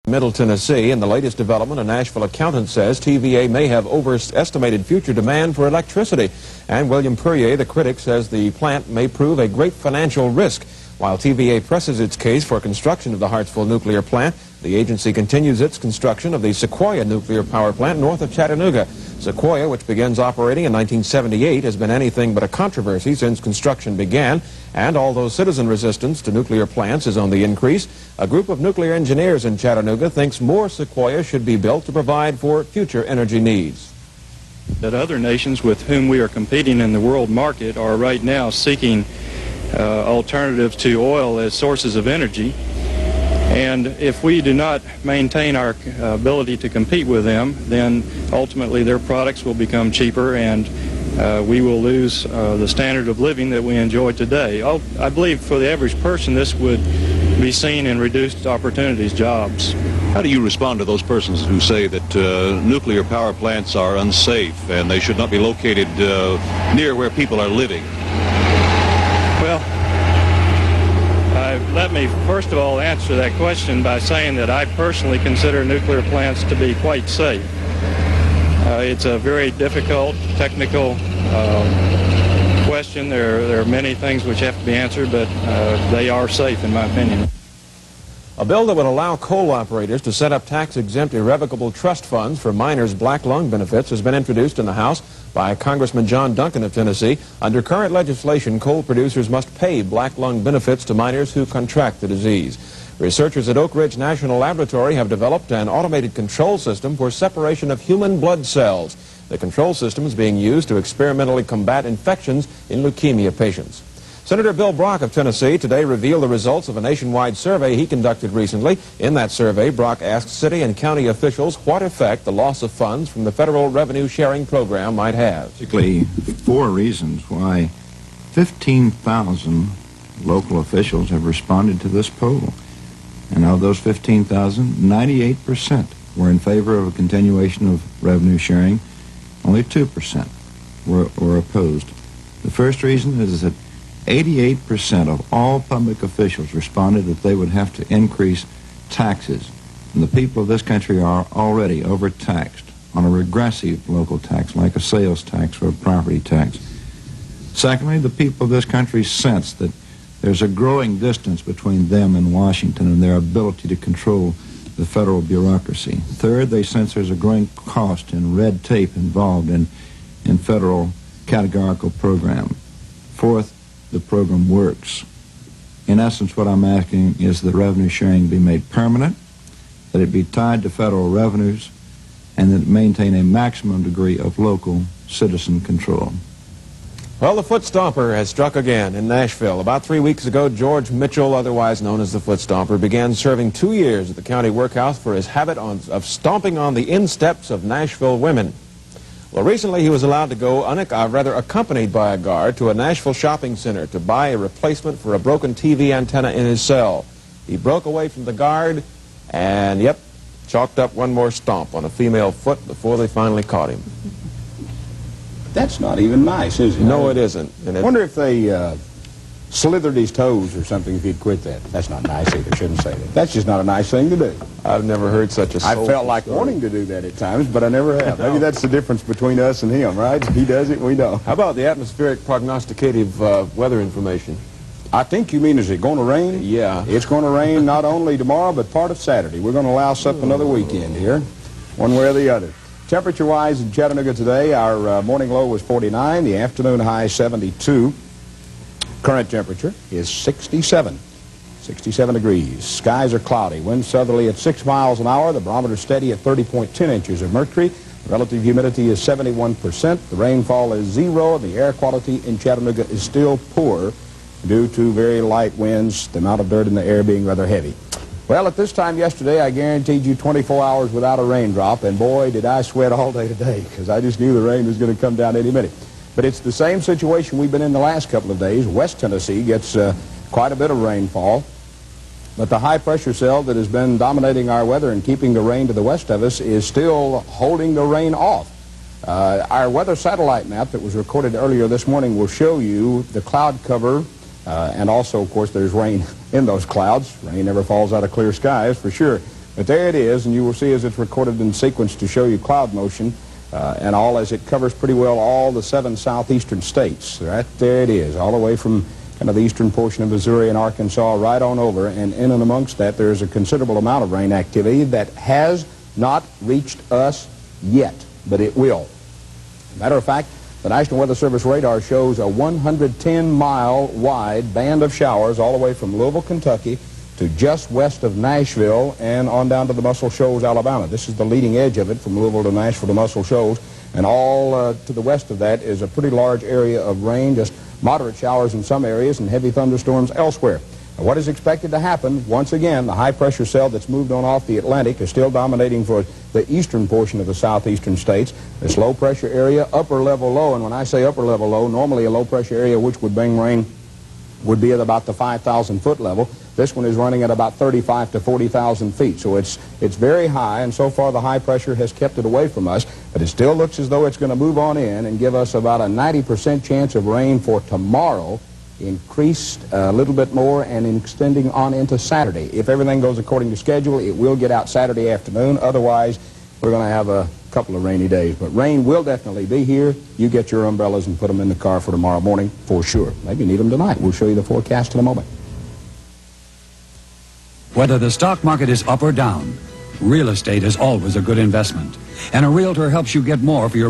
Middle Tennessee. In the latest development, a Nashville accountant says TVA may have overestimated future demand for electricity. And William Purrier, the critic, says the plant may prove a great financial risk. While TVA presses its case for construction of the Hartsville nuclear plant, the agency continues its construction of the Sequoia nuclear power plant north of Chattanooga. Sequoia, which begins operating in 1978, has been anything but a controversy since construction began. And although citizen resistance to nuclear plants is on the increase, a group of nuclear engineers in Chattanooga thinks more Sequoia should be built to provide for future energy needs. That other nations with whom we are competing in the world market are right now seeking alternatives to oil as sources of energy. And if we do not maintain our ability to compete with them, then ultimately their products will become cheaper and we will lose the standard of living that we enjoy today. I believe for the average person this would be seen in reduced opportunities, jobs. How do you respond to those persons who say that nuclear power plants are unsafe and they should not be located near where people are living? Well, let me first of all answer that question by saying that I personally consider nuclear plants to be quite safe. It's a very difficult technical question. There are many things which have to be answered, but they are safe in my opinion. A bill that would allow coal operators to set up tax-exempt irrevocable trust funds for miners' black lung benefits has been introduced in the House by Congressman John Duncan of Tennessee. Under current legislation, coal producers must pay black lung benefits to miners who contract the disease. Researchers at Oak Ridge National Laboratory have developed an automated control system for separation of human blood cells. The control system is being used to experimentally combat infections in leukemia patients. Senator Bill Brock of Tennessee today revealed the results of a nationwide survey he conducted recently. In that survey, Brock asked city and county officials what effect the loss of funds from the federal revenue sharing program might have. Basically, 4 reasons why 15,000 local officials have responded to this poll. And of those 15,000, 98% were in favor of a continuation of revenue sharing. Only 2% were opposed. The first reason is that 88% of all public officials responded that they would have to increase taxes. And the people of this country are already overtaxed on a regressive local tax, like a sales tax or a property tax. Secondly, the people of this country sense that there's a growing distance between them and Washington and their ability to control the federal bureaucracy. Third, they sense there's a growing cost in red tape involved in federal categorical program. Fourth, the program works. In essence, what I'm asking is that revenue sharing be made permanent, that it be tied to federal revenues, and that it maintain a maximum degree of local citizen control. Well, the Foot Stomper has struck again in Nashville. About 3 weeks ago, George Mitchell, otherwise known as the Foot Stomper, began serving 2 years at the county workhouse for his habit of stomping on the insteps of Nashville women. Well, recently he was allowed to go, accompanied by a guard, to a Nashville shopping center to buy a replacement for a broken TV antenna in his cell. He broke away from the guard and, yep, chalked up one more stomp on a female foot before they finally caught him. That's not even nice, is it? No, it isn't. I wonder if they slithered his toes or something if he'd quit that. That's not nice either. Shouldn't say that. That's just not a nice thing to do. I've never heard such a I felt like wanting to do that at times, but I never have. Maybe that's the difference between us and him, right? He does it, we don't. How about the atmospheric prognosticative weather information? I think you mean, is it going to rain? Yeah. It's going to rain not only tomorrow, but part of Saturday. We're going to louse up another weekend here, one way or the other. Temperature-wise in Chattanooga today, our morning low was 49, the afternoon high 72. Current temperature is 67 degrees. Skies are cloudy. Wind southerly at 6 miles an hour. The barometer steady at 30.10 inches of mercury. Relative humidity is 71%. The rainfall is 0. And the air quality in Chattanooga is still poor due to very light winds, the amount of dirt in the air being rather heavy. Well, at this time yesterday, I guaranteed you 24 hours without a raindrop, and boy, did I sweat all day today, because I just knew the rain was going to come down any minute. But it's the same situation we've been in the last couple of days. West Tennessee gets quite a bit of rainfall, but the high-pressure cell that has been dominating our weather and keeping the rain to the west of us is still holding the rain off. Our weather satellite map that was recorded earlier this morning will show you the cloud cover, and also, of course, there's rain in those clouds. Rain never falls out of clear skies, for sure. But there it is, and you will see as it's recorded in sequence to show you cloud motion and all, as it covers pretty well all the 7 southeastern states. Right there it is, all the way from kind of the eastern portion of Missouri and Arkansas right on over, and in and amongst that there's a considerable amount of rain activity that has not reached us yet, but it will. Matter of fact, the National Weather Service radar shows a 110-mile wide band of showers all the way from Louisville, Kentucky to just west of Nashville and on down to the Muscle Shoals, Alabama. This is the leading edge of it, from Louisville to Nashville to Muscle Shoals, and all to the west of that is a pretty large area of rain, just moderate showers in some areas and heavy thunderstorms elsewhere. Now, what is expected to happen, once again, the high-pressure cell that's moved on off the Atlantic is still dominating for the eastern portion of the southeastern states. This low-pressure area, upper-level low, and when I say upper-level low, normally a low-pressure area which would bring rain would be at about the 5,000-foot level. This one is running at about 35 to 40,000 feet, so it's very high, and so far the high pressure has kept it away from us, but it still looks as though it's going to move on in and give us about a 90% chance of rain for tomorrow, increased a little bit more and extending on into Saturday. If everything goes according to schedule, it will get out Saturday afternoon. Otherwise, we're going to have a couple of rainy days. But rain will definitely be here. You get your umbrellas and put them in the car for tomorrow morning for sure. Maybe need them tonight. We'll show you the forecast in a moment. Whether the stock market is up or down, real estate is always a good investment. And a realtor helps you get more for your